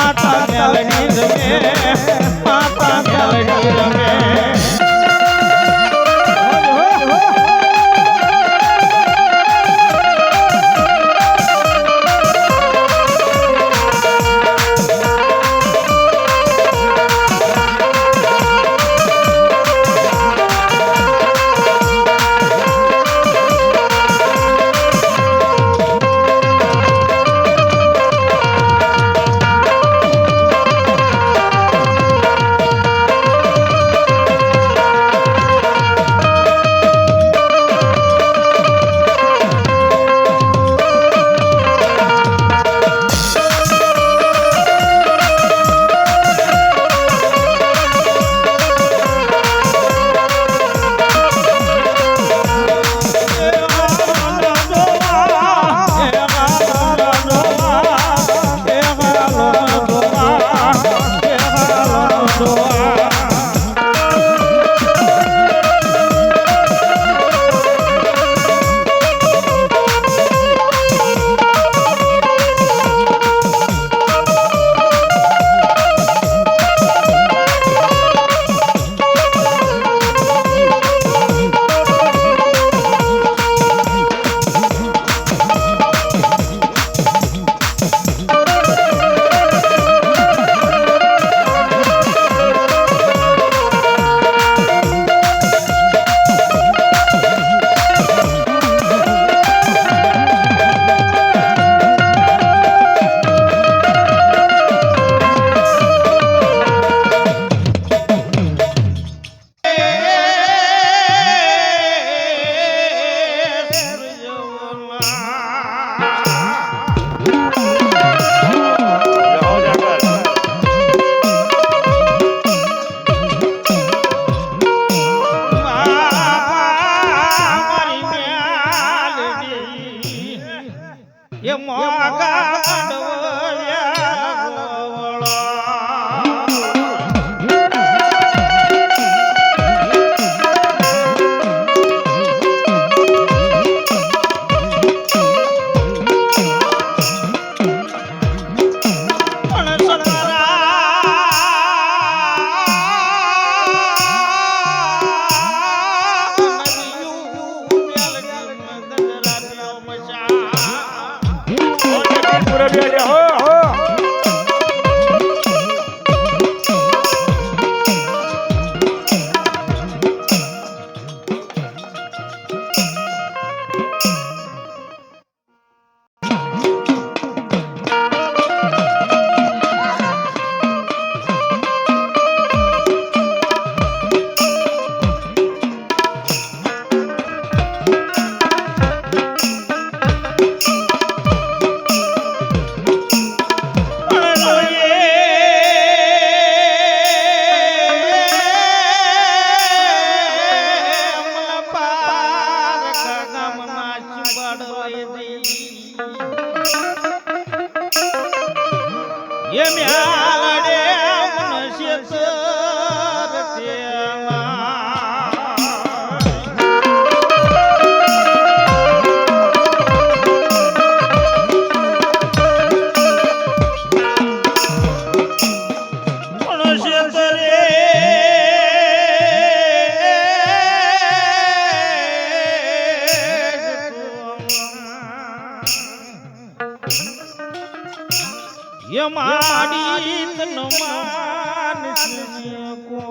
માતા મેલડી રમે માતા મેલડી રમે યમાડી તનો માનસ કો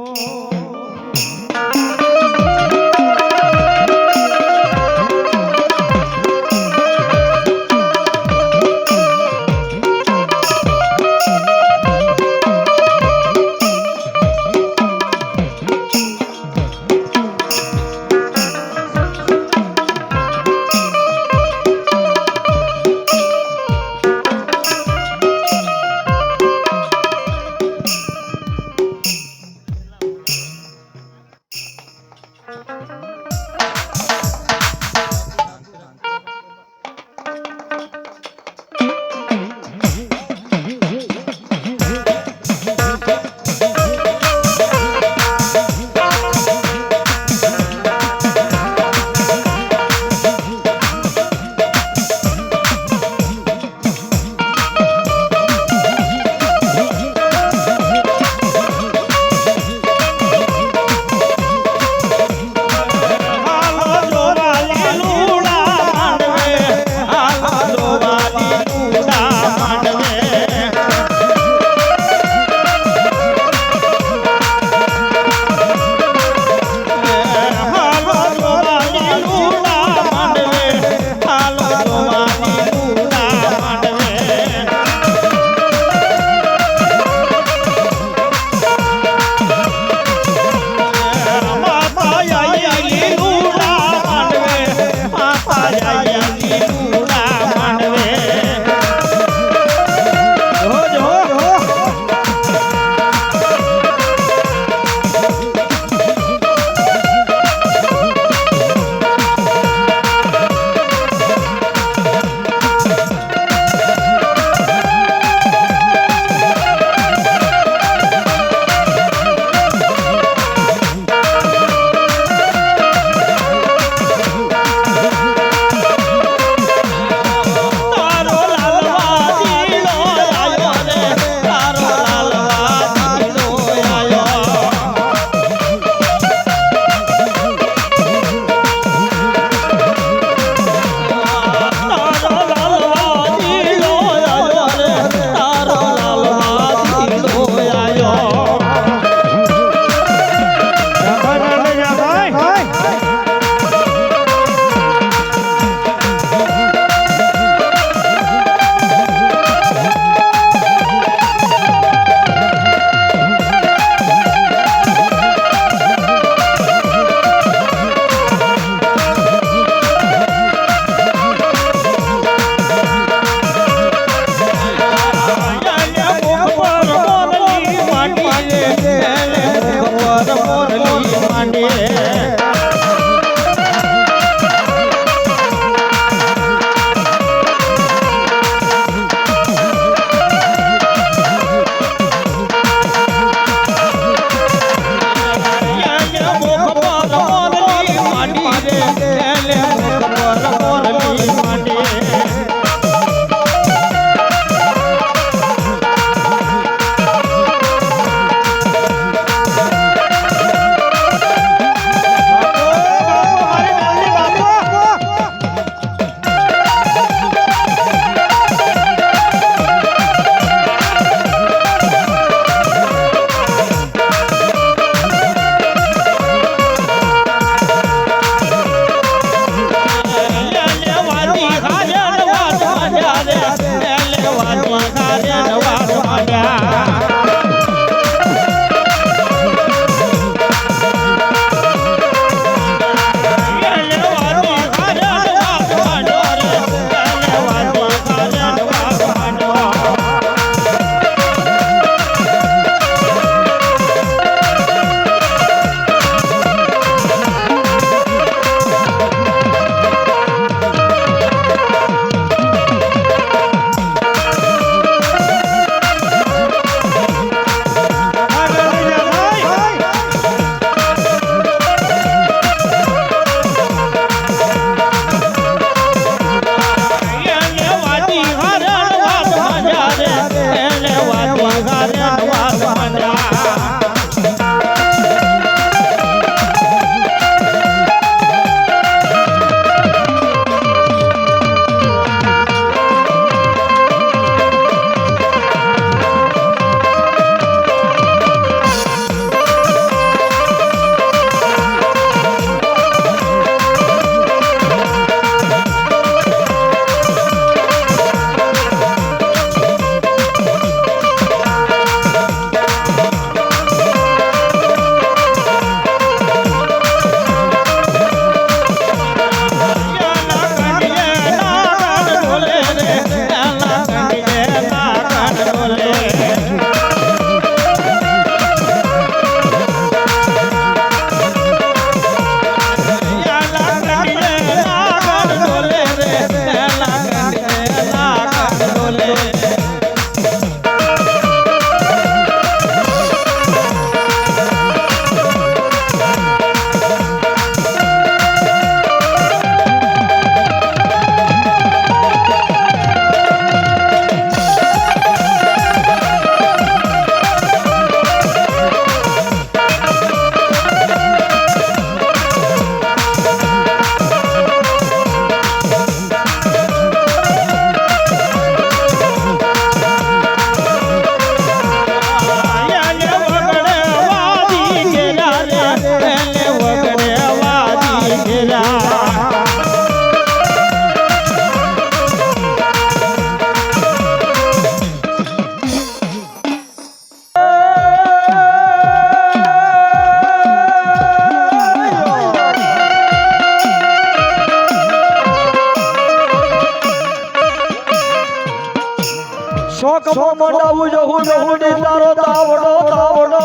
સમક્ષો મંડાવું જહું મેલડી તારો તાવડો તાવડો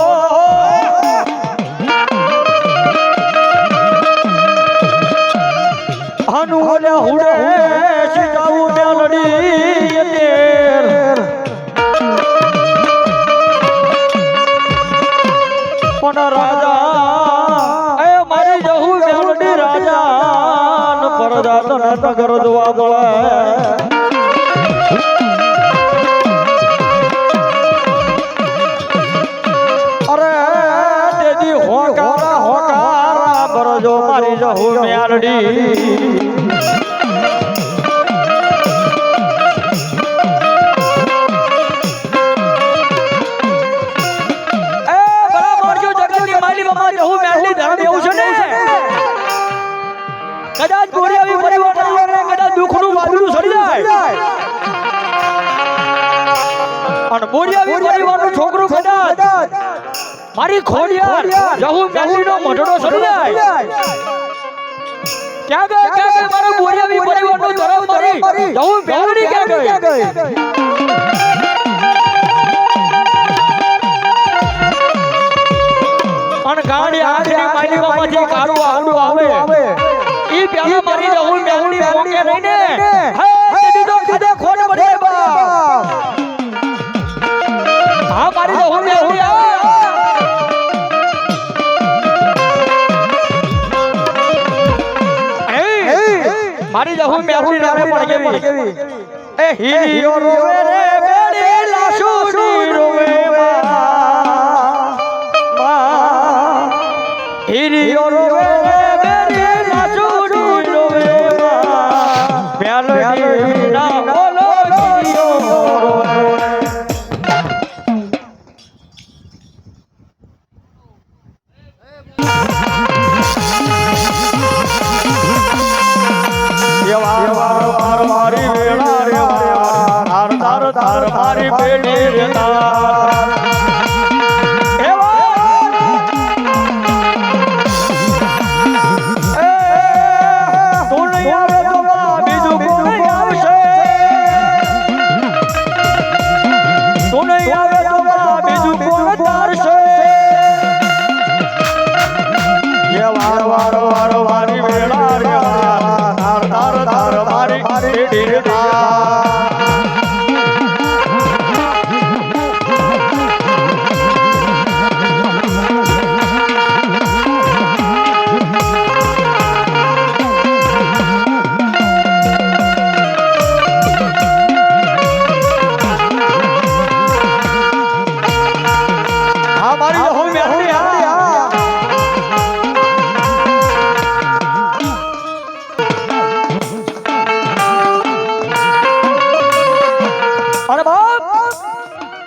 હાનું ઓલે હુડે સીતાવું મેલડી તેર પણ રાજા એ મારી જહું મેલડી રાજા ન પરદાત નગર દવા બોલે જો મારી જહું મેલડી કદાચ ગોરી આવી પરિવર્તન કદાચ દુઃખનું વાદળું સડી જાય અને ગોરી આવી પરિવારનું છોકરું કદાચ મારી ખોડિયાર જહું મેલડીનો મઢડો સડી જાય ક્યાં ગઈ મારો ગોરી આવી પરિવારનો ધરમ મારી જહું મેલડી ક્યાં ગઈ અને ગાડી આખરી માલિકામાંથી કાળું આવડું આવે ઈ પેલા મારી જહું મેલડી મોકે રહીને હે દીધો કદે ખોડ પડે બા હા મારી જહું મેલડી મારી જહું મેલડી નામે પણ કેવી એ હીરો રોવે રે બેડી લાશુડી રોવે હીરો રોવે રે બેડી લાશુડી રોવે મેલડી ના બોલો હીરો રોવે મારી વેળા રે તાર મારી બેટી બીજું કોણ આવશે તું નહીં આવે તો બીજું કોણ તારશે વાર મારી વેળા રે તાર મારી બેટી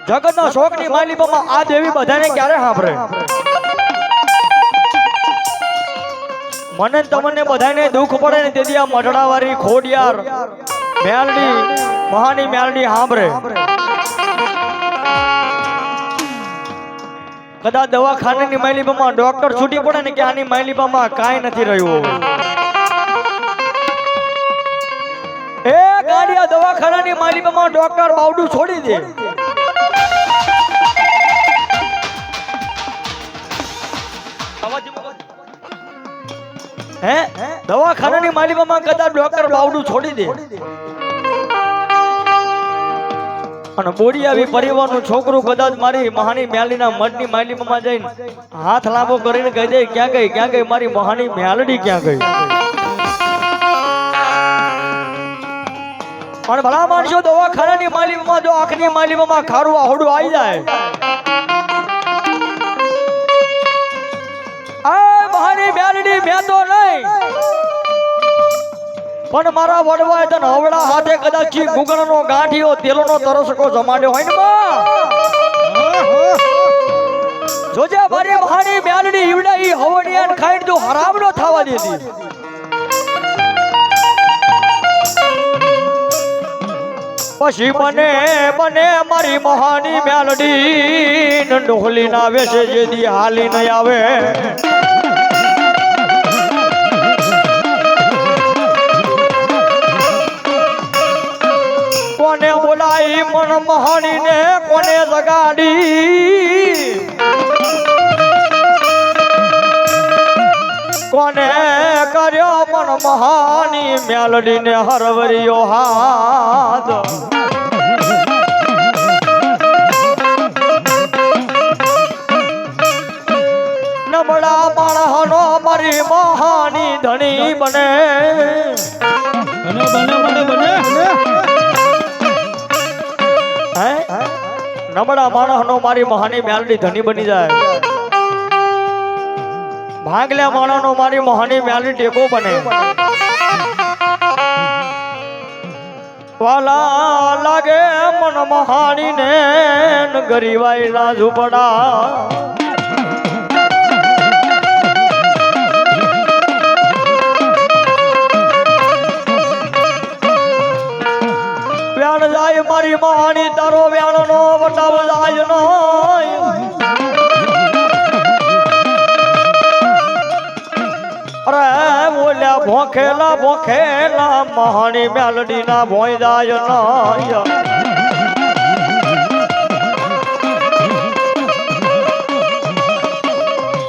જગતના શોકની માલિકામાં આ દેવી બધાને ક્યારે સાંભળે મને તમને બધાને દુઃખ પડે ને તેથી આ મઢડાવાળી ખોડિયાર મેલડી મહાની મેલડી સાંભળે કદાચ દવાખાનાની માલિકામાં ડોક્ટર છૂટી પડે ને કે આની માલિકામાં કાંઈ નથી રહ્યું એ ગાડિયા દવાખાનાની માલિકામાં ડોક્ટર બાવડું છોડી દે હે દવાખાનાની માલિકામાં કદાચ ડોક્ટર બાવડું છોડી દે અને બોરી આવી પરિવારનું છોકરું કદાચ મારી મહાની મેલડીના મઢની માલિકામાં જઈને હાથ લાંબો કરીને કહી દે ક્યાં ગઈ મારી મહાની મેલડી ક્યાં ગઈ પણ ભલા માણસો દવાખાનાની માલિકામાં જો આંખની માલિકામાં ખારું આહોડું આવી જાય મહાની મેલડી મેં તો નહીં પણ મારા વડવાએ તને હવડા હાથે કદાચ ગુગળનો ગાંઠિયો તેલનો તરસકો જમાડ્યો હોય ને જોજે મારી મહાની મેલડી ઈવડા ઈ હવડિયાન ખાઈને તું હરામ નો થવા દેતી પછી બને મારી મહાની મેલડી ડોહલી ના વેશે જેદી હાલી નહીં આવે કોને બોલાઈ મન મહાણીને કોને જગાડી કોને કર્યો પણ મહાની મેલડીને હરવરિયો હાથ નબળા માણસનો મારી મહાની ધણી બને નબળા માણસનો મારી મહાની મેલડી ધણી બની જાય ભાગલ્યા માણસનો મારી મહાની મેલડી ટેકો બને વાલા લાગે મન મહાની ને ગરીવાઈ ના ઝૂપડા જાય મારી મહાની તારો વ્યાણનો વટાવ જાય નો અરે બોલ્યા ભોખેલા મહાની મેલડી ના ભોય જાય નો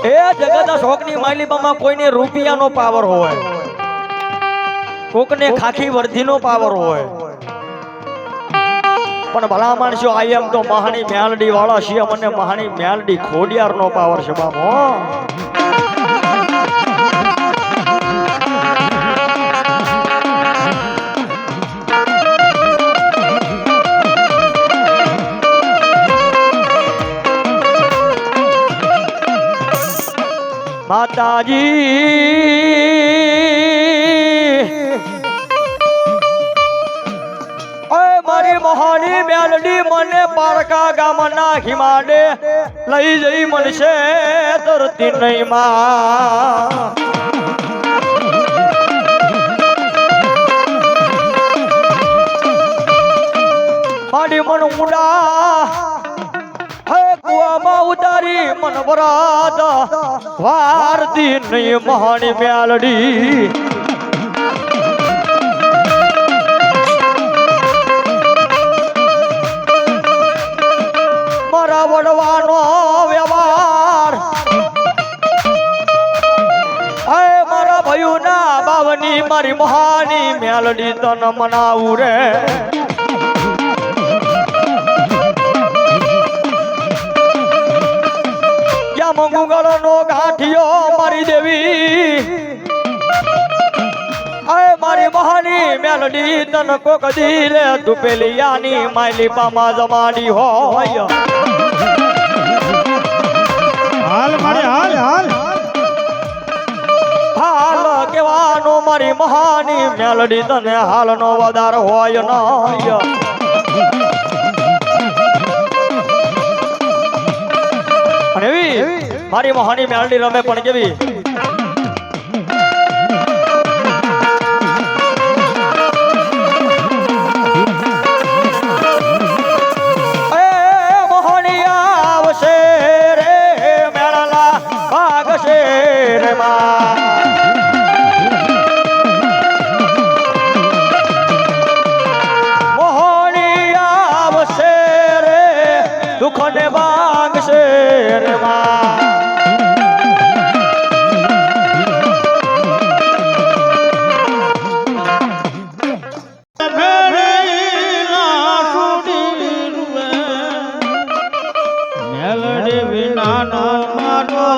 એ જગતના શોકની માલિબામાં કોઈને રૂપિયાનો પાવર હોય કોકને ખાખી વર્ધીનો પાવર હોય પણ ભલા માણસો આઈ એમ તો મહાની મેલડી વાળા છીએ મને મહાની મેલડી ખોડિયાર નો પાવર છે બાપો માતાજી મારી મહાની મેલડી મને પારકા ગામ નાખી માંડે લઈ જઈ મળશે તરતી નહીં માં મારી મન ઉડા હે કુવામાં ઉતારી મન વરાદ વારતી નહીં મહાની મેલડી વડવાનો વ્યવહાર મારા ભયું ના બાવની મારી મહાની મેલડી તન મનાવું રે મંગુગળો નો ગાંઠિયો મારી દેવી મારી મહાની મેલડી તન કોક દીલે દુપેલિયાની માયલી પામા જમાડી હોય હાલ મારે હાલ કેવાનો મારી મહાની મેલડી તને હાલ નો વધાર હોય ન મારી મહાની મેલડી રમે પણ કેવી દુઃખને વાગશે રે મેલડી વિનાનો મારો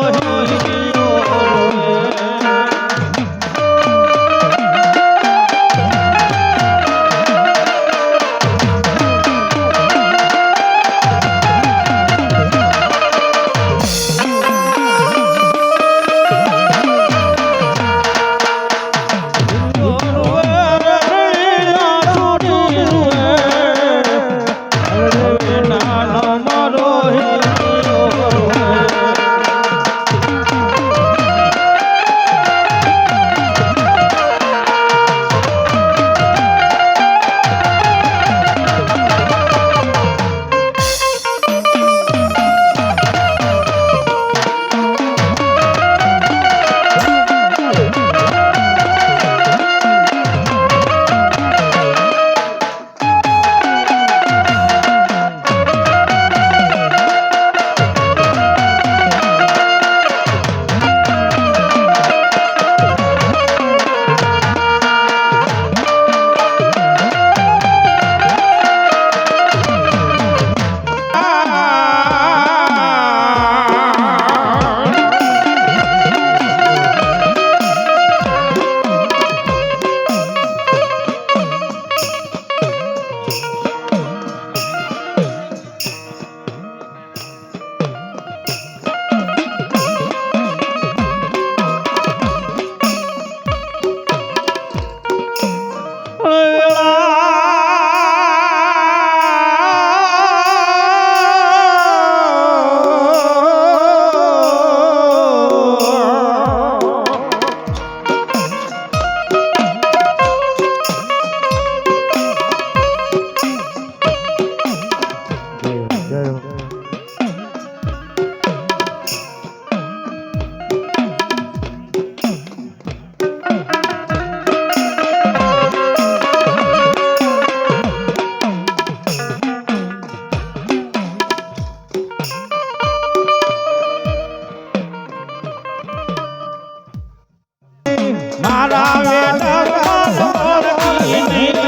મારા વેલા ઓળખી નહીં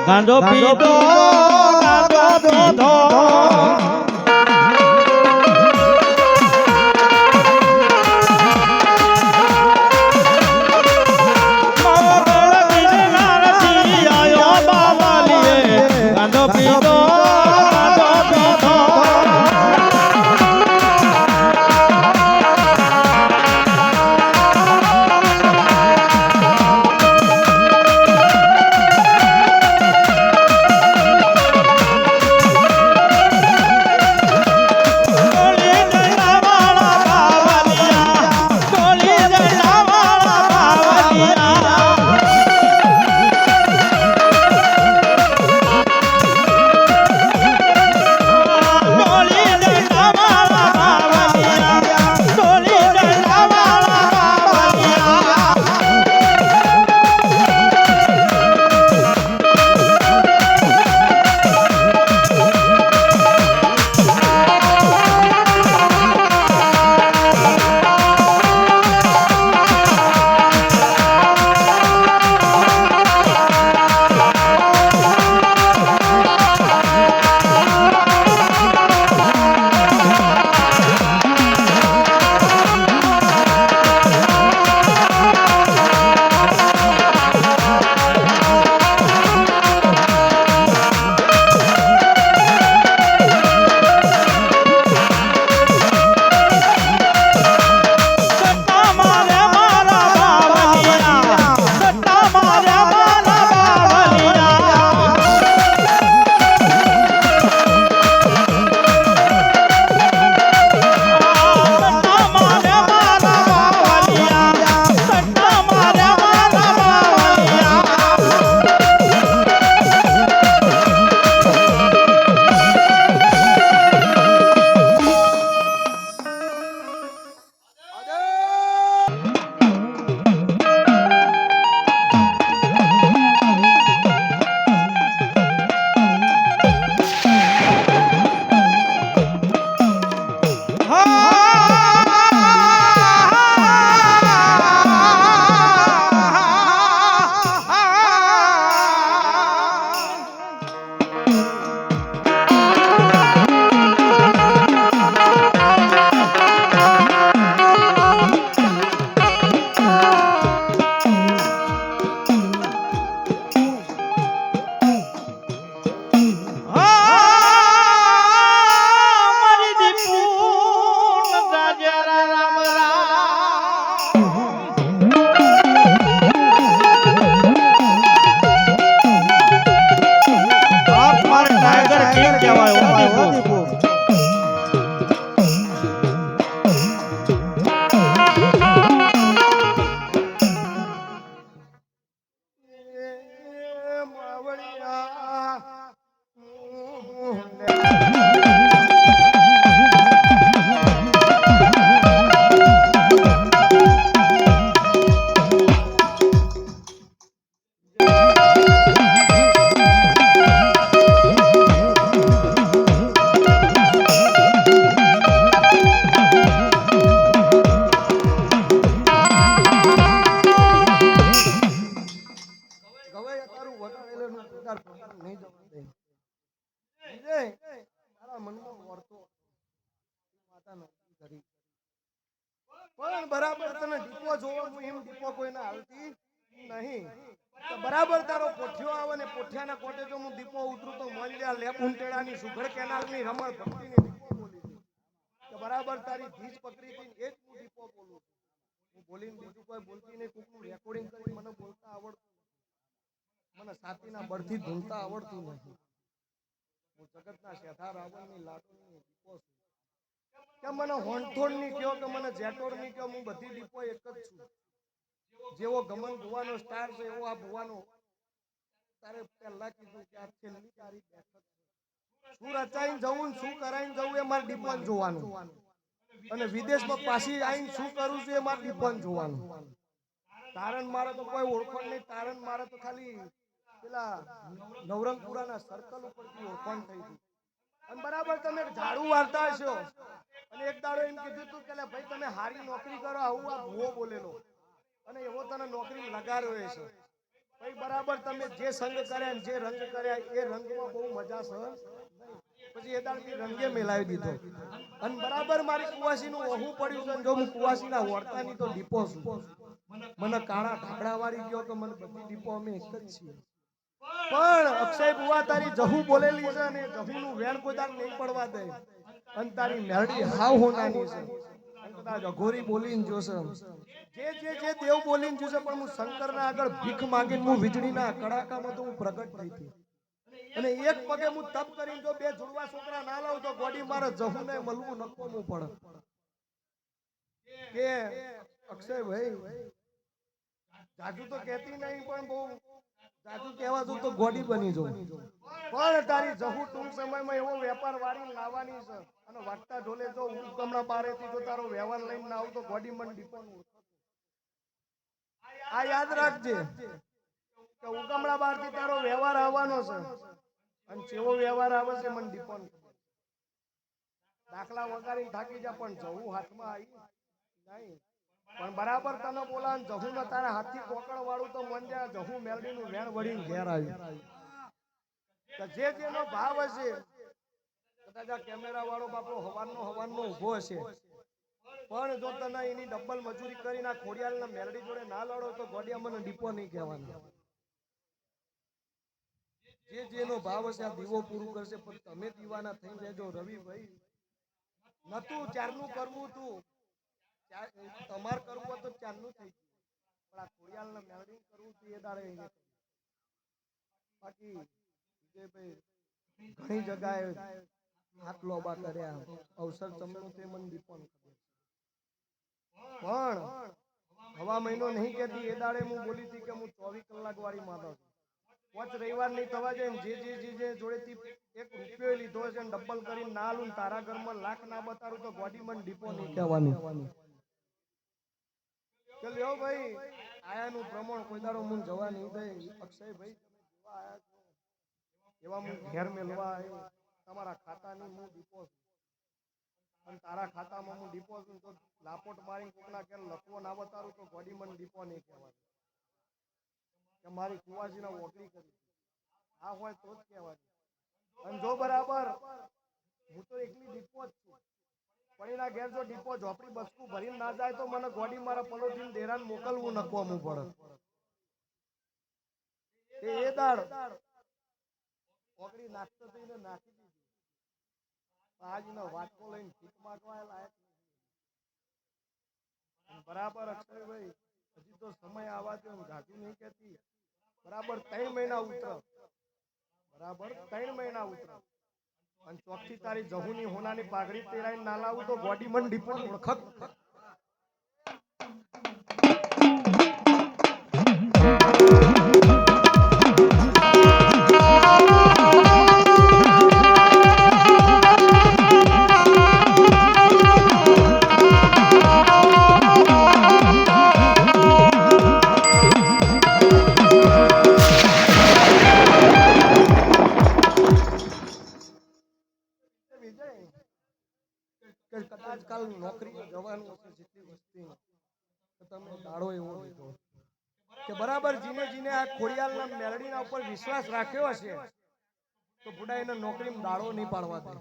ગાંધો પીધો ગાંધો પીધો તારા મનમાં વર્તો વાતા નથી કરી. પણ બરાબર તને દીપો જોવો હું એમ દીપો કોઈને હાલતી નહીં. તો બરાબર તારો પોઠિયો આવે ને પોઠિયાના કોટે જો હું દીપો ઉતરું તો મોલ્યા લેપુંટેડાની સુઘડ કેનાલની રમણ ભક્તિની દીપો બોલી હતી. તો બરાબર તારી ધીજ પકડી હતી એ જ હું દીપો બોલું. હું બોલીને બીજું કોઈ બોલતી નહીં. કોકનું રેકોર્ડિંગ કરી મને બોલતા આવડતું, મને સાતીના બળથી ધૂનતા આવડતું નથી. હું જગતના શેઠા રાવણની લાડુની દીપો છું. કે મને હોણથોડની કયો કે મને જેટોડની કયો, હું બધી દીપો એક જ છું. જેવો ગમન ભુવાનો સ્ટાર છે એવો આ ભુવાનો. તારે પહેલા કીધું કે આ છેલ્લી તારી બેઠક છે. શું રચાઈને જવું ને શું કરાઈને જવું એ મારે દીપોન જોવાનું. અને વિદેશમાં પાછી આવીને શું કરું છું એ મારે દીપોન જોવાનું. તારણ મારે તો કોઈ ઓળખાણ નહીં. તારણ મારે તો ખાલી પેલા નવરંગપુરાના સર્કલ ઉપરથી ઓળખાણ થઈ હતી. અને બરાબર તમે ઝાડુ વાળતા હશો અને એક દાડો એમ કીધું તું કે ભાઈ તમે હારી નોકરી કરો, આવું આ ભૂવો બોલેલો અને એવો તને નોકરી લગાડ્યો છે. ભાઈ બરાબર તમે જે સંગ કર્યા જે રંગ કર્યા એ રંગમાં બહુ મજા છે. પછી એ દાડથી રંગે મેલાવી દીધો. અને બરાબર મારી કુવાસીનું ઓહું પડ્યું છે. જો હું કુવાસીના વર્તાની તો દીપો છું. મને કાળા ઢાકડા વાળી ગયો કે મને બધી દીપો અમે એક જ છીએ. પણ અક્ષય બુવા તારી જહુ બોલેલી છે અને જહુનું વેણ કોઈ દાડ નહીં પડવા દે. અને તારી મેરડી હાવ હોનાની છે. કદાચ અઘોરી બોલીને જોશે, જે દેવ બોલીને જોશે. પણ હું શંકરના આગળ ભીખ માંગીને હું વીજળીના કડાકામાં તો હું પ્રગટ થઈ હતી. અને એક પગે હું તપ કરીને જો બે જુડવા છોકરા ના લાવ તો ગોડી મારે જહુને મળવું નકોમું પડે. કે અક્ષય ભાઈ જાજુ તો કહેતી નહીં પણ બહુ જાજુ કહેવા જો તો ગોડી બની જો. પણ તારી જહુ ટૂંક સમયમાં એવો વેપાર વાળી લાવવાની છે. અને વાટતા ઢોલે જો ઉગમણા બારેથી જો તારો વ્યવહાર લઈને ના આવ તો ગોડી મન ડીપોન. આ યાદ રાખજે કે ઉગમણા બારથી તારો વ્યવહાર આવવાનો છે. અને જેવો વ્યવહાર આવે છે મન ડીપોન. દાખલા વગાડીને થાકી જા પણ જવું હાથમાં આવી નહીં. પણ બરાબર તને બોલા જહુ ને તારા હાથથી કોકળ વાળું તો મન જાય. જહુ મેલડીનું વેણ વળીને ઘેર આવ્યું. જે જેનો ભાવ હશે કદાચ આ કેમેરા વાળો બાપો હવારનો ઉભો હશે. પણ જો તને એની ડબલ મજૂરી કરીને આ ખોડિયાલના મેલડી જોડે ના લડો તો ગોડિયા મને ડીપો નહીં કહેવાનો. જે જેનો ભાવ હશે આ દીવો પૂરું કરશે. પણ તમે દીવાના થઈ જજો રવિભાઈ. નતું ચારનું કરવું તું તમારે કરવું હોય તો ચારનું થઈ ગયું. પણ આ ખોડિયાલના મેલડી કરવું તું એ દાડે એને. બાકી વિજયભાઈ ઘણી જગ્યાએ હાથ લોબા કર્યા. અવસર ચમનો તે મન દીપોન ખબર. પણ હવા મહિનો નહીં કેતી એ દાડે હું બોલી હતી કે હું 24 કલાક વાળી માતા છું. 5 રવિવાર નહીં થવા જાય જે જોડેથી એક રૂપિયો લીધો છે ડબલ કરીને ના આલું તારા ઘરમાં લાખ ના બતાડું તો ગોડી મન ડીપો નહીં કહેવાની. કે લ્યો ભાઈ આયાનું પ્રમાણ કોઈ દાડો હું જવા નહીં દે. અક્ષયભાઈ તમે જેવા આયા છો એવા હું ઘેર મેલવા આવ્યો. તમારા ખાતાની હું ડીપો છું. અને તારા ખાતામાં હું ડીપો છું તો લાપોટ મારી કોકના ઘેર લખવો ના બતાડું તો ગોડી મન ડીપો નહીં કહેવાનું. કે મારી કુવાસીના ઓગળી કરી આ હોય તો જ કહેવાની. અને જો બરાબર હું તો એકલી ડીપો જ છું. પણ એના ઘેર જો ડીપો ઝોપડી બસકું ભરીને ના જાય તો મને ગોડી મારા પલોઠીને દેરાને મોકલવું નખવાનું પડે. એ દાડ ઓગળી નાખતો થઈને નાખી દીધી. આજનો વાટકો લઈને ભીખ માંગવા લાયક બરાબર. અક્ષયભાઈ હજી તો સમય આવા દો. જાજુ નહીં કહેતી. બરાબર 3 મહિના ઉતર. બરાબર 3 મહિના ઉતર. અને ચોકથી તારી જહુની હોનાની પાઘડી તેરાઈને ના લાવું તો ગોડી મન ડીપો ઓળખક. કદાચ કાલ નોકરી જવાનું હશે જેટલી વસ્તી તમે દાડો એવો લીધો કે બરાબર જીને જીને આ ખોડિયાલના મેલડીના ઉપર વિશ્વાસ રાખ્યો હશે તો બુડા એને નોકરીમાં દાડો નહીં પાડવા દે